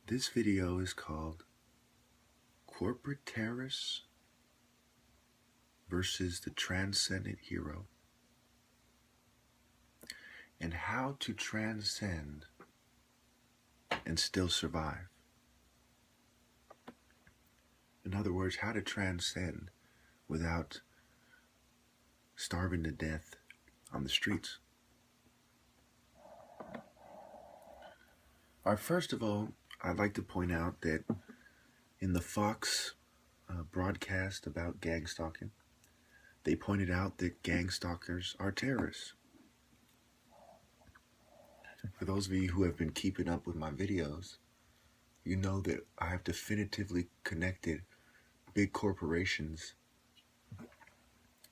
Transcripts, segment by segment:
This video is called Corporate Terrorists versus the Transcendent Hero, and how to transcend and still survive. In other words, how to transcend without starving to death on the streets. First of all, I'd like to point out that in the Fox broadcast about gang stalking, they pointed out that gang stalkers are terrorists. For those of you who have been keeping up with my videos, you know that I have definitively connected big corporations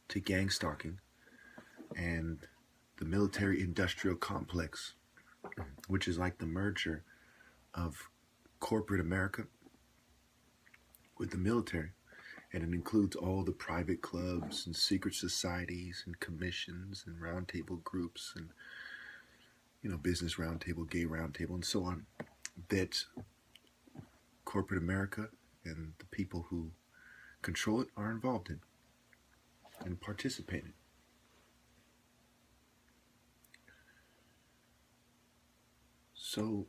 to gang stalking and the military-industrial complex, which is like the merger of corporate America with the military. And it includes all the private clubs and secret societies and commissions and roundtable groups and, business roundtable, gay roundtable, and so on, that corporate America and the people who control it are involved in and participate in. So,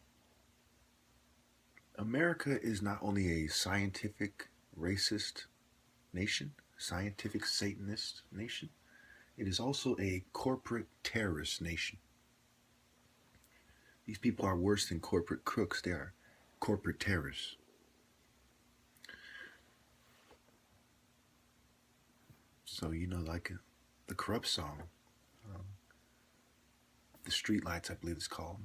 America is not only a scientific racist nation, scientific Satanist nation, it is also a corporate terrorist nation. These people are worse than corporate crooks. They are corporate terrorists. So, like the Corrupt song, The Streetlights, I believe it's called.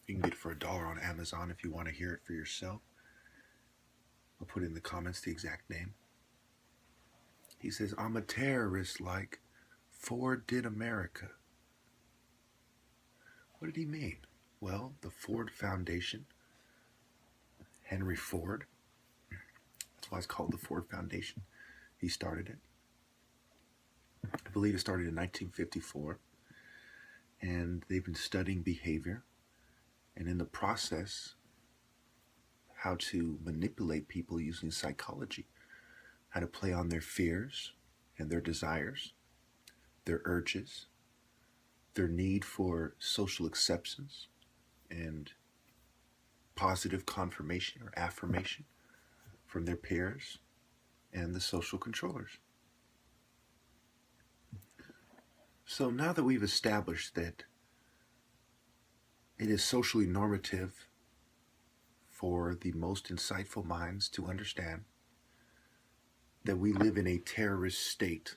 You can get it for $1 on Amazon if you want to hear it for yourself. I'll put in the comments the exact name. He says, "I'm a terrorist like Ford did America." What did he mean? Well, the Ford Foundation, Henry Ford, that's why it's called the Ford Foundation. He started it. I believe it started in 1954, and they've been studying behavior, and in the process, how to manipulate people using psychology, how to play on their fears and their desires, their urges, their need for social acceptance and positive confirmation or affirmation from their peers and the social controllers. So now that we've established that it is socially normative for the most insightful minds to understand that we live in a terrorist state,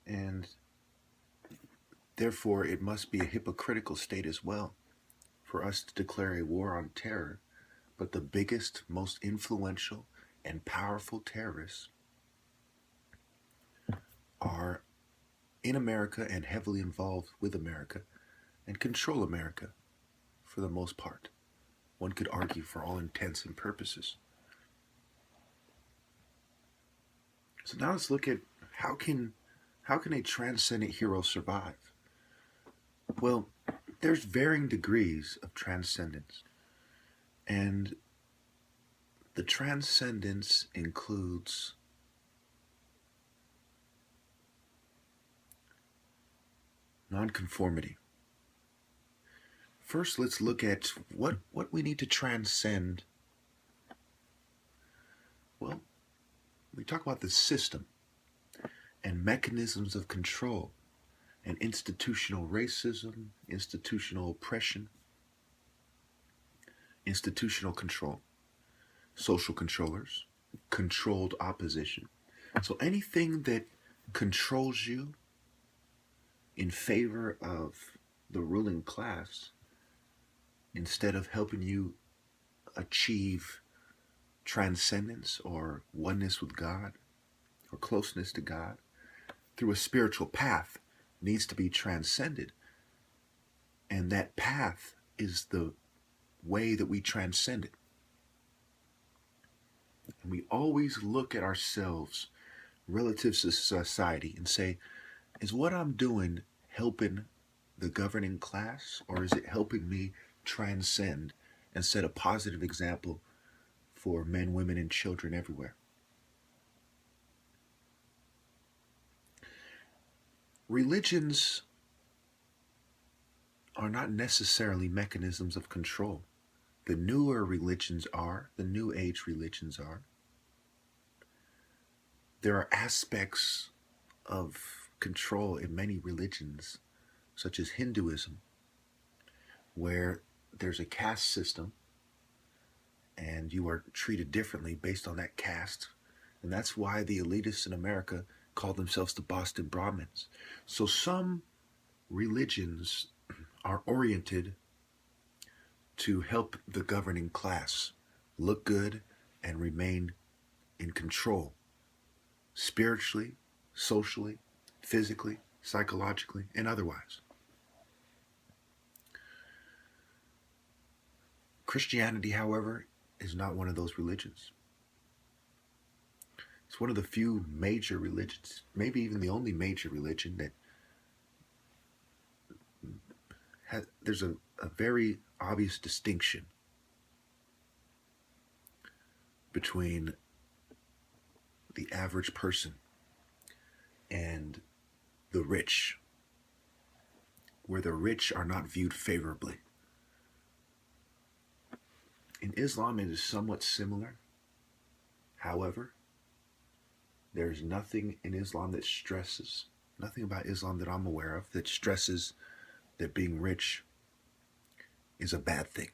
and therefore it must be a hypocritical state as well for us to declare a war on terror, but the biggest, most influential and powerful terrorists are in America and heavily involved with America and control America for the most part. One could argue for all intents and purposes. So now let's look at how can a transcendent hero survive? Well, there's varying degrees of transcendence, and the transcendence includes nonconformity. First, let's look at what we need to transcend. Well, we talk about the system and mechanisms of control and institutional racism, institutional oppression, institutional control, social controllers, controlled opposition. So anything that controls you in favor of the ruling class, instead of helping you achieve transcendence or oneness with God or closeness to God through a spiritual path, needs to be transcended. And that path is the way that we transcend it. And we always look at ourselves relative to society and say, is what I'm doing helping the governing class, or is it helping me transcend and set a positive example for men, women, and children everywhere. Religions are not necessarily mechanisms of control. The newer religions are, the New Age religions are. There are aspects of control in many religions, such as Hinduism, where there's a caste system and you are treated differently based on that caste. And that's why the elitists in America call themselves the Boston Brahmins. So some religions are oriented to help the governing class look good and remain in control, spiritually, socially, physically, psychologically, and otherwise. Christianity, however, is not one of those religions. It's one of the few major religions, maybe even the only major religion that there's a very obvious distinction between the average person and the rich, where the rich are not viewed favorably. In Islam, it is somewhat similar. However, there's nothing in Islam that stresses, nothing about Islam that I'm aware of that stresses that being rich is a bad thing.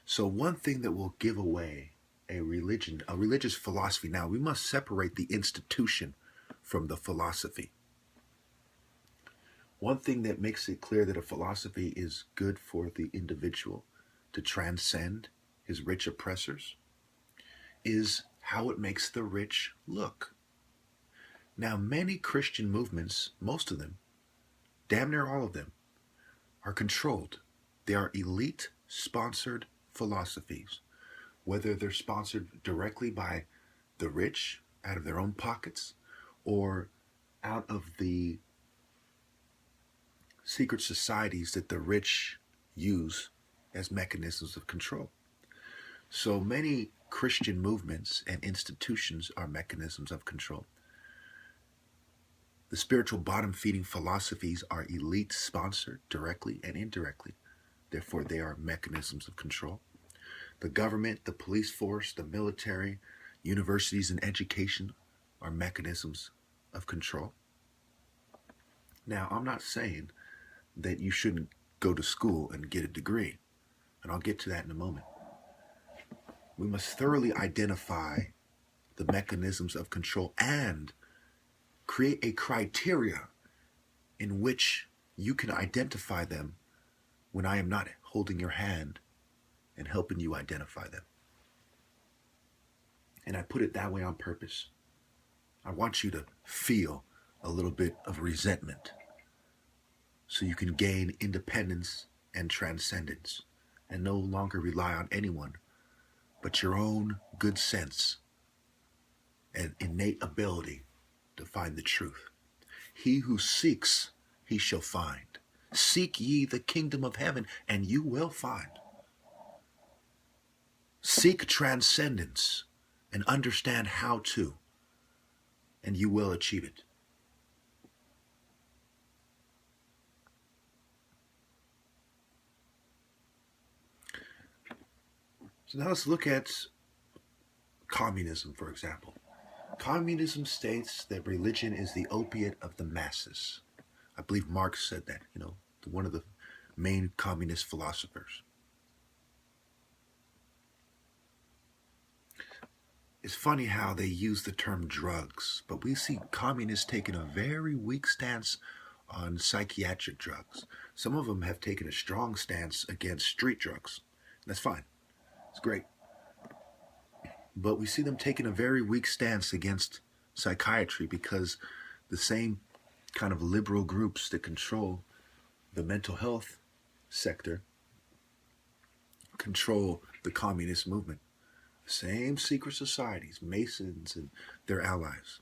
So one thing that will give away a religion, a religious philosophy, now we must separate the institution from the philosophy. One thing that makes it clear that a philosophy is good for the individual to transcend his rich oppressors is how it makes the rich look. Now, many Christian movements, most of them, damn near all of them, are controlled. They are elite-sponsored philosophies, whether they're sponsored directly by the rich out of their own pockets or out of the secret societies that the rich use as mechanisms of control. So many Christian movements and institutions are mechanisms of control. The spiritual bottom-feeding philosophies are elite-sponsored directly and indirectly. Therefore, they are mechanisms of control. The government, the police force, the military, universities, and education are mechanisms of control. Now, I'm not saying that you shouldn't go to school and get a degree, and I'll get to that in a moment. We must thoroughly identify the mechanisms of control and create a criteria in which you can identify them when I am not holding your hand and helping you identify them. And I put it that way on purpose. I want you to feel a little bit of resentment so you can gain independence and transcendence and no longer rely on anyone but your own good sense and innate ability to find the truth. He who seeks, he shall find. Seek ye the kingdom of heaven, and you will find. Seek transcendence and understand how to, and you will achieve it. So now let's look at communism, for example. Communism states that religion is the opiate of the masses. I believe Marx said that, one of the main communist philosophers. It's funny how they use the term drugs, but we see communists taking a very weak stance on psychiatric drugs. Some of them have taken a strong stance against street drugs. That's fine. It's great. But we see them taking a very weak stance against psychiatry because the same kind of liberal groups that control the mental health sector control the communist movement. Same secret societies, Masons and their allies.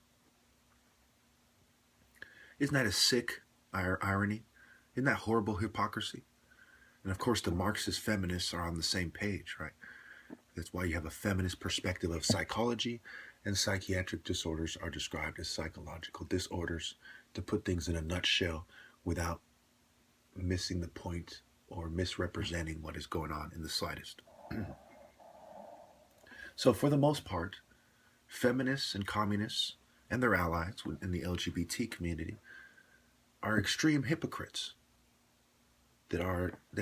Isn't that a sick irony? Isn't that horrible hypocrisy? And of course, the Marxist feminists are on the same page, right? That's why you have a feminist perspective of psychology, and psychiatric disorders are described as psychological disorders, to put things in a nutshell without missing the point or misrepresenting what is going on in the slightest. So for the most part, feminists and communists and their allies in the LGBT community are extreme hypocrites that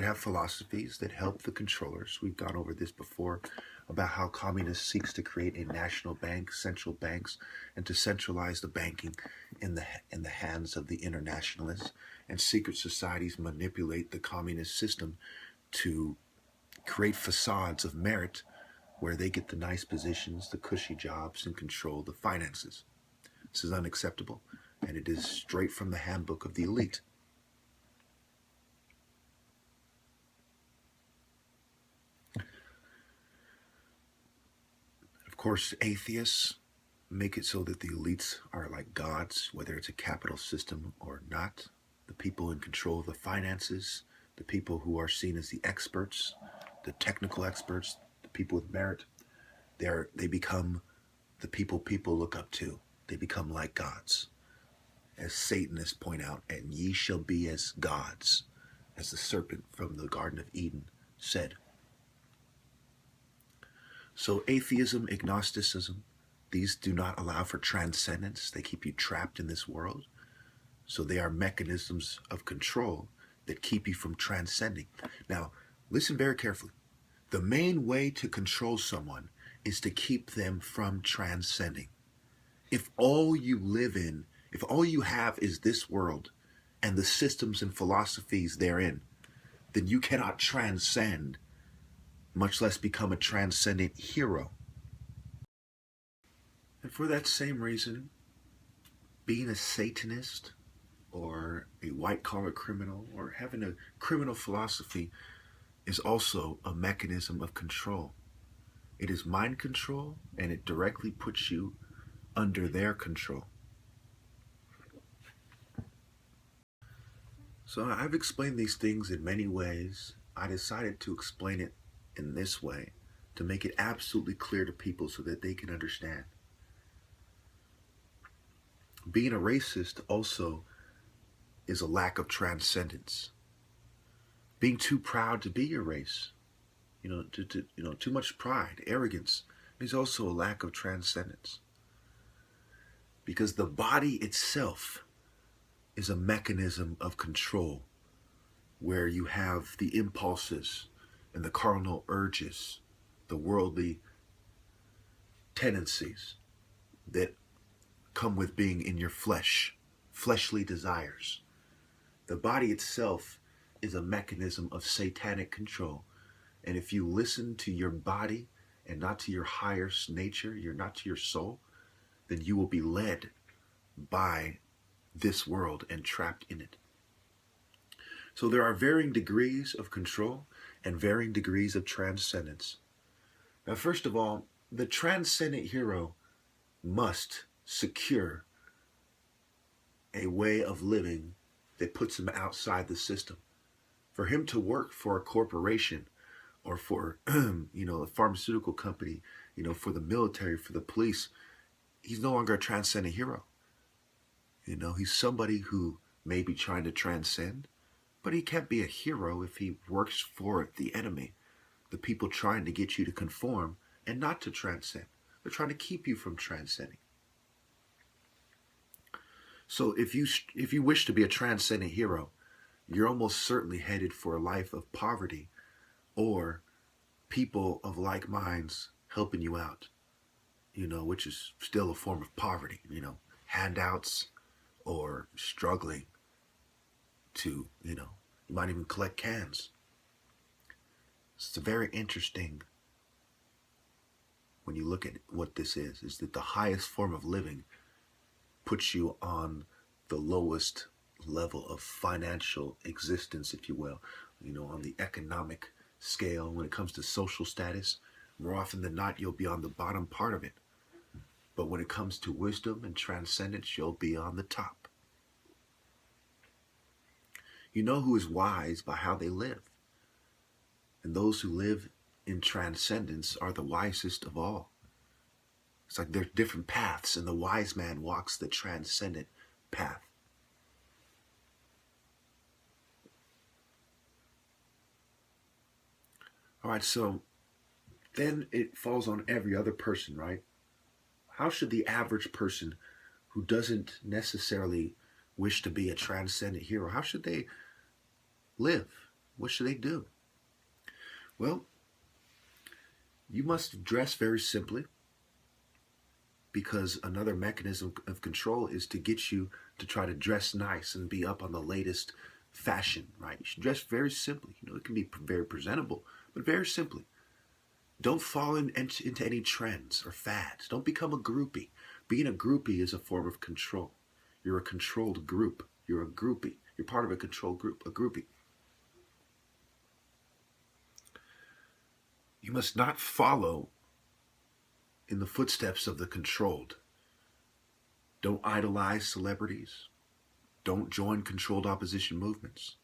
have philosophies that help the controllers. We've gone over this before about how communists seeks to create a national bank, central banks, and to centralize the banking in the hands of the internationalists. And secret societies manipulate the communist system to create facades of merit where they get the nice positions, the cushy jobs, and control the finances. This is unacceptable, and it is straight from the handbook of the elite. Of course, atheists make it so that the elites are like gods, whether it's a capital system or not. The people in control of the finances, the people who are seen as the experts, the technical experts, the people with merit, they become the people look up to. They become like gods. As Satanists point out, and ye shall be as gods, as the serpent from the Garden of Eden said. So atheism, agnosticism, these do not allow for transcendence. They keep you trapped in this world. So they are mechanisms of control that keep you from transcending. Now, listen very carefully. The main way to control someone is to keep them from transcending. If all you live in, if all you have is this world and the systems and philosophies therein, then you cannot transcend, much less become a transcendent hero. And for that same reason, being a Satanist or a white-collar criminal or having a criminal philosophy is also a mechanism of control. It is mind control, and it directly puts you under their control. So I've explained these things in many ways. I decided to explain it in this way to make it absolutely clear to people so that they can understand. Being a racist also is a lack of transcendence. Being too proud to be your race, too much pride, arrogance, is also a lack of transcendence. Because the body itself is a mechanism of control where you have the impulses and the carnal urges, the worldly tendencies that come with being in your flesh, fleshly desires. The body itself is a mechanism of satanic control. And if you listen to your body and not to your higher nature, you're not to your soul, then you will be led by this world and trapped in it. So there are varying degrees of control and varying degrees of transcendence. Now, first of all, the transcendent hero must secure a way of living that puts him outside the system. For him to work for a corporation or for, a pharmaceutical company, for the military, for the police, he's no longer a transcendent hero. He's somebody who may be trying to transcend, but he can't be a hero if he works for the enemy, the people trying to get you to conform and not to transcend. They're trying to keep you from transcending. So if you wish to be a transcendent hero, you're almost certainly headed for a life of poverty or people of like minds helping you out, which is still a form of poverty, handouts or struggling to, you might even collect cans. It's very interesting when you look at what this is that the highest form of living puts you on the lowest level of financial existence, if you will, on the economic scale. When it comes to social status, more often than not, you'll be on the bottom part of it. But when it comes to wisdom and transcendence, you'll be on the top. You know who is wise by how they live. And those who live in transcendence are the wisest of all. It's like there's different paths, and the wise man walks the transcendent path. All right, so then it falls on every other person, right? How should the average person who doesn't necessarily wish to be a transcendent hero, how should they live? What should they do? Well, you must dress very simply, because another mechanism of control is to get you to try to dress nice and be up on the latest fashion, right? You should dress very simply. It can be very presentable, but very simply. Don't fall into any trends or fads. Don't become a groupie. Being a groupie is a form of control. You're a controlled group. You're a groupie. You're part of a controlled group, a groupie. You must not follow in the footsteps of the controlled. Don't idolize celebrities. Don't join controlled opposition movements.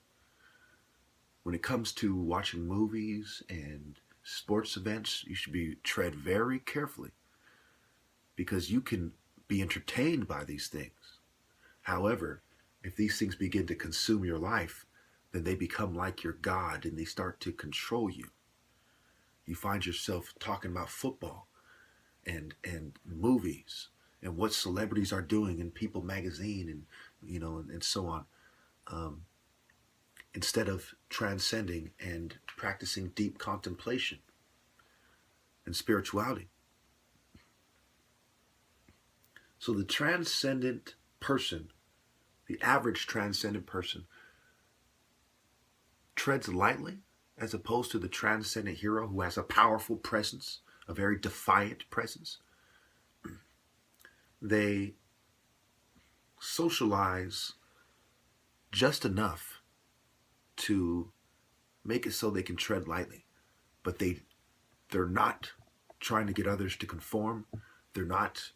When it comes to watching movies and sports events, you should tread very carefully, because you can be entertained by these things. However, if these things begin to consume your life, then they become like your God and they start to control you. You find yourself talking about football and movies and what celebrities are doing in People magazine and so on, instead of transcending and practicing deep contemplation and spirituality. So the transcendent person, the average transcendent person, treads lightly, as opposed to the transcendent hero who has a powerful presence, a very defiant presence. They socialize just enough to make it so they can tread lightly, but they're not trying to get others to conform. They're not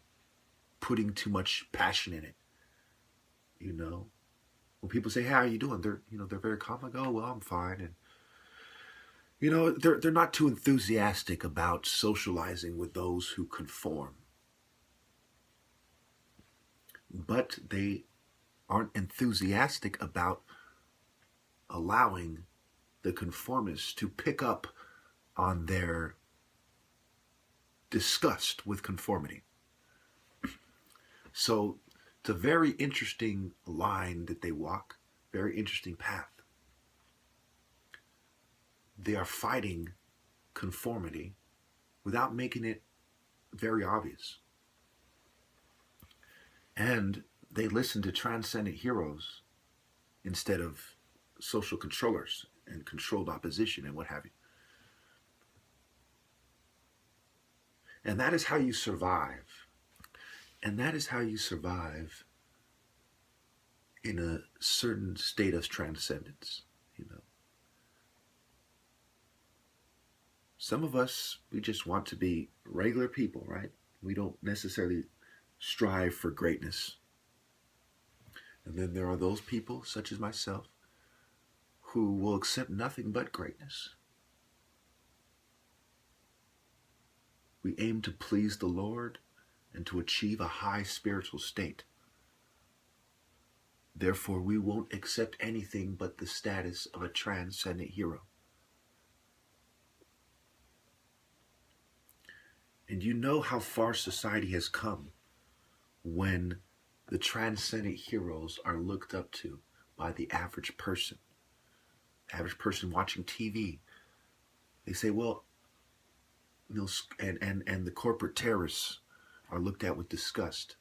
putting too much passion in it. When people say, "How are you doing?" They're very calm, like, "Oh, well, I'm fine." And they're not too enthusiastic about socializing with those who conform. But they aren't enthusiastic about allowing the conformists to pick up on their disgust with conformity. So it's a very interesting line that they walk, very interesting path. They are fighting conformity without making it very obvious. And they listen to transcendent heroes instead of social controllers and controlled opposition and what have you. And that is how you survive. And that is how you survive in a certain state of transcendence. Some of us, we just want to be regular people, right? We don't necessarily strive for greatness. And then there are those people, such as myself, who will accept nothing but greatness. We aim to please the Lord and to achieve a high spiritual state. Therefore, we won't accept anything but the status of a transcendent hero. And you know how far society has come when the transcendent heroes are looked up to by the average person. Average person watching TV. They say, well, and the corporate terrorists are looked at with disgust.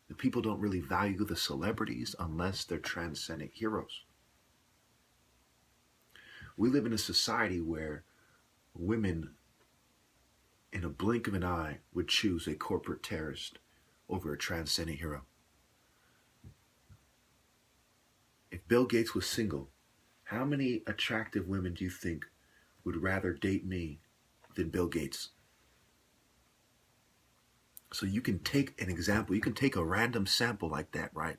The people don't really value the celebrities unless they're transcendent heroes. We live in a society where women, in a blink of an eye, would choose a corporate terrorist over a transcendent hero. If Bill Gates was single, how many attractive women do you think would rather date me than Bill Gates? So you can take an example, you can take a random sample like that, right?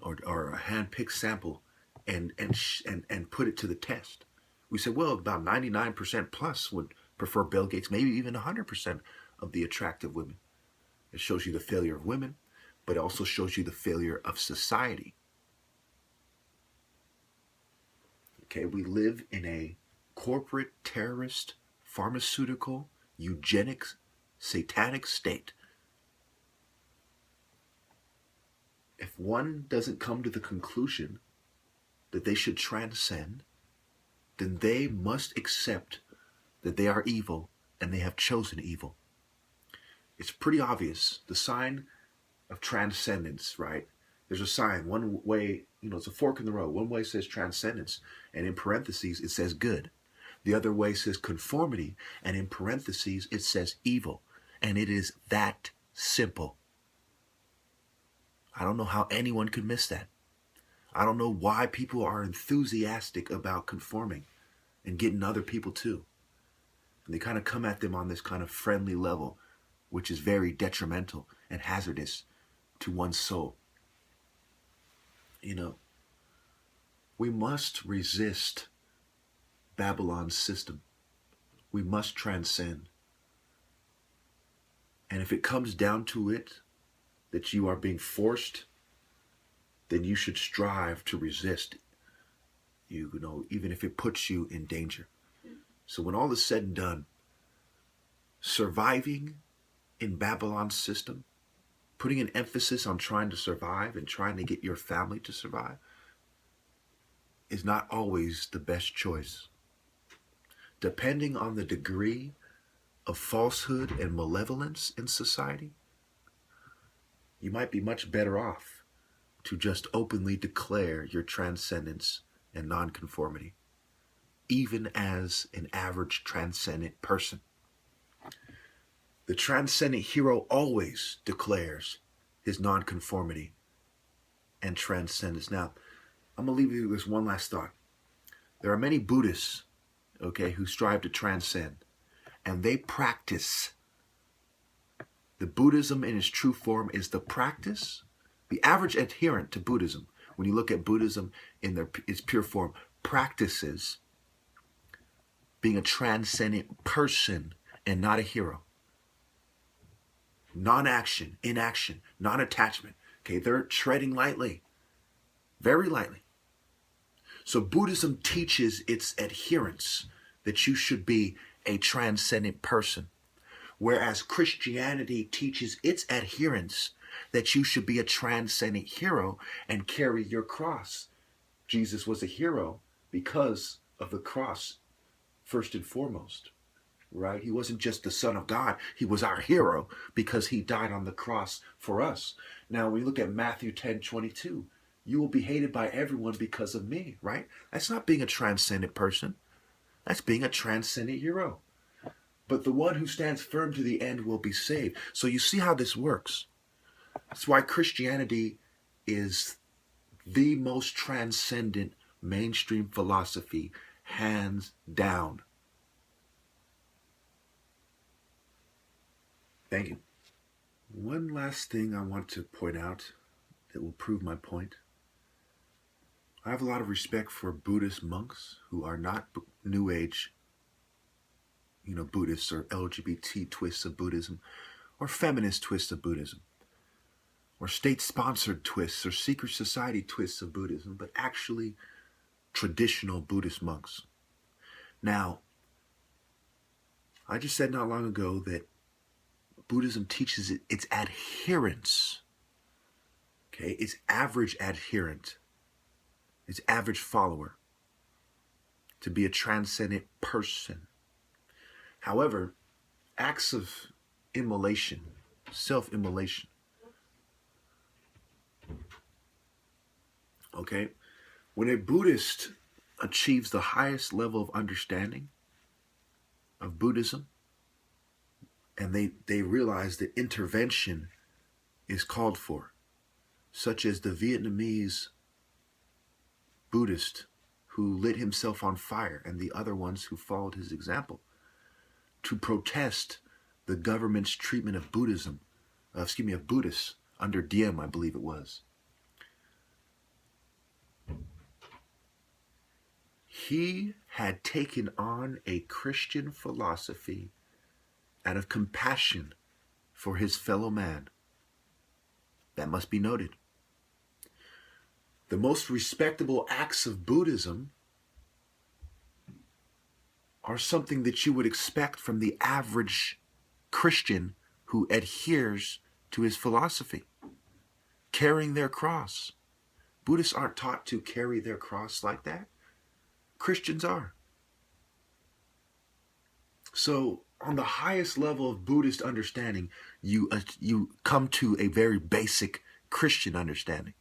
Or a hand-picked sample and put it to the test We said, well, about 99% plus would prefer Bill Gates, maybe even 100% of the attractive women. It shows you the failure of women, but it also shows you the failure of society. Okay, we live in a corporate, terrorist, pharmaceutical, eugenics, satanic state. If one doesn't come to the conclusion that they should transcend, then they must accept that they are evil and they have chosen evil. It's pretty obvious. The sign of transcendence, right? There's a sign. One way, it's a fork in the road. One way says transcendence, and in parentheses it says good. The other way says conformity, and in parentheses it says evil. And it is that simple. I don't know how anyone could miss that. I don't know why people are enthusiastic about conforming and getting other people too. And they kind of come at them on this kind of friendly level, which is very detrimental and hazardous to one's soul. We must resist Babylon's system. We must transcend. And if it comes down to it, that you are being forced, then you should strive to resist, even if it puts you in danger. So when all is said and done, surviving in Babylon's system, putting an emphasis on trying to survive and trying to get your family to survive, is not always the best choice. Depending on the degree of falsehood and malevolence in society, you might be much better off to just openly declare your transcendence and nonconformity, even as an average transcendent person. The transcendent hero always declares his nonconformity and transcendence. Now, I'm going to leave you with this one last thought. There are many Buddhists, who strive to transcend, and they practice. The Buddhism in its true form is the practice. The average adherent to Buddhism, when you look at Buddhism in its pure form, practices being a transcendent person and not a hero. Non-action, inaction, non-attachment. They're treading lightly, very lightly. So Buddhism teaches its adherents that you should be a transcendent person, whereas Christianity teaches its adherents that you should be a transcendent hero and carry your cross. Jesus was a hero because of the cross, first and foremost, right? He wasn't just the Son of God. He was our hero because he died on the cross for us. Now, when you look at Matthew 10:22, you will be hated by everyone because of me, right? That's not being a transcendent person. That's being a transcendent hero. But the one who stands firm to the end will be saved. So you see how this works. That's why Christianity is the most transcendent mainstream philosophy, hands down. Thank you. One last thing I want to point out that will prove my point. I have a lot of respect for Buddhist monks who are not New Age, Buddhists or LGBT twists of Buddhism or feminist twists of Buddhism or state-sponsored twists or secret society twists of Buddhism, but actually traditional Buddhist monks. Now, I just said not long ago that Buddhism teaches its adherents, its average adherent, its average follower, to be a transcendent person. However, acts of immolation, self-immolation, when a Buddhist achieves the highest level of understanding of Buddhism, and they realize that intervention is called for, such as the Vietnamese Buddhist who lit himself on fire and the other ones who followed his example to protest the government's treatment of of Buddhists under Diem, I believe it was. He had taken on a Christian philosophy out of compassion for his fellow man. That must be noted. The most respectable acts of Buddhism are something that you would expect from the average Christian who adheres to his philosophy. Carrying their cross. Buddhists aren't taught to carry their cross like that. Christians are. So on the highest level of Buddhist understanding, you come to a very basic Christian understanding.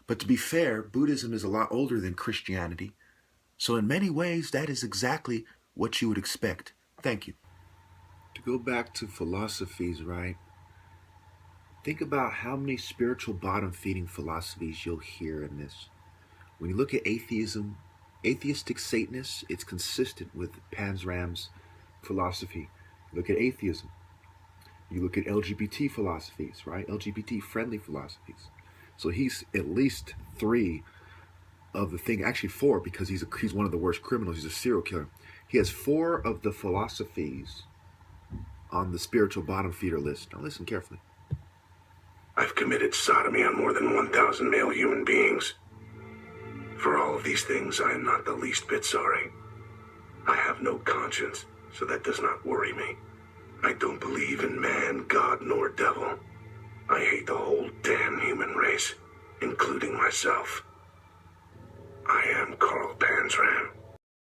But to be fair, Buddhism is a lot older than Christianity. So in many ways, that is exactly what you would expect. Thank you. To go back to philosophies, right? Think about how many spiritual bottom-feeding philosophies you'll hear in this. When you look at atheism, atheistic Satanists, it's consistent with Panzram's philosophy. Look at atheism. You look at LGBT philosophies, right? LGBT-friendly philosophies. So he's at least 3 of the thing, actually 4, because he's one of the worst criminals. He's a serial killer. He has 4 of the philosophies on the spiritual bottom feeder list. Now listen carefully. I've committed sodomy on more than 1,000 male human beings. For all of these things, I am not the least bit sorry. I have no conscience, so that does not worry me. I don't believe in man, God, nor devil. I hate the whole damn human race, including myself. I am Carl Panzram.